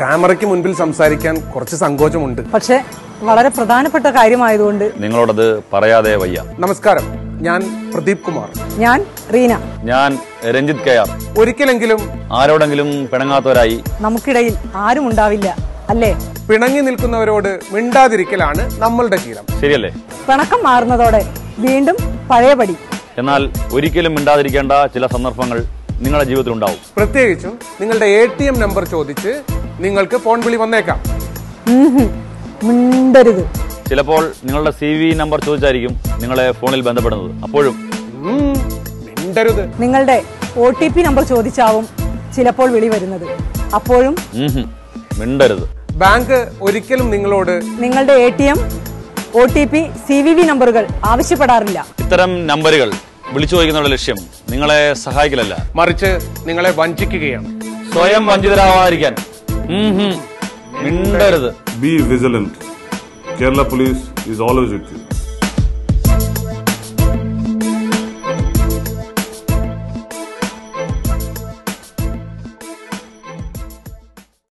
ക്യാമറയ്ക്ക് മുൻപിൽ സംസാരിക്കാൻ കുറച്ച് സങ്കോചമുണ്ട്. പക്ഷേ വളരെ പ്രധാനപ്പെട്ട കാര്യമായതുകൊണ്ട് നിങ്ങളോടത് പറയാതെ വയ്യ. നമസ്കാരം, ഞാൻ പ്രദീപ് കുമാർ. ഞാൻ റീന. ഞാൻ രഞ്ജിത്ത് കെ ആർ. ഒരിക്കലെങ്കിലും ആരോടെങ്കിലും പിണങ്ങാത്തവരായി നമുക്കിടയിൽ ആരും ഉണ്ടാവില്ല, അല്ലേ? പിണങ്ങി നിൽക്കുന്നവരോട് മിണ്ടാതിരിക്കലാണ് നമ്മളുടെ ശീലം. ശരിയല്ലേ? പിണക്കം മാറുന്നതോടെ വീണ്ടും പഴയപടി. എന്നാൽ ഒരിക്കലും മിണ്ടാതിരിക്കേണ്ട ചില സന്ദർഭങ്ങൾ നിങ്ങളുടെ ജീവിതത്തിൽ ഉണ്ടാവും. പ്രത്യേകിച്ചും നിങ്ങളുടെ ATM നമ്പർ ചോദിച്ച് നിങ്ങൾക്ക് ഫോൺ വിളി വന്നേക്കാം. മിണ്ടരുത്. ചിലപ്പോൾ നിങ്ങളുടെ CV നമ്പർ ചോദിച്ചായിരിക്കും നിങ്ങളെ ഫോണിൽ ബന്ധപ്പെടുന്നത്. അപ്പോഴും മിണ്ടരുത്. നിങ്ങളുടെ OTP നമ്പർ ചോദിച്ചാവും ചിലപ്പോൾ വിളി വരുന്നത്. അപ്പോഴും മിണ്ടരുത്. ബാങ്ക് ഒരിക്കലും നിങ്ങളോട് നിങ്ങളുടെ ATM, OTP, CVV നമ്പറുകൾ ആവശ്യപ്പെടാറില്ല. ഇത്തരം നമ്പറുകൾ വിളിച്ചു ചോദിക്കുന്നവരുടെ ലക്ഷ്യം നിങ്ങളെ സഹായിക്കലല്ല, മറിച്ച് നിങ്ങളെ വഞ്ചിക്കുകയാണ്. സ്വയം വഞ്ചിതരാവാതിരിക്കാൻ മിണ്ടരുത്. Be vigilant. Kerala Police is always with you.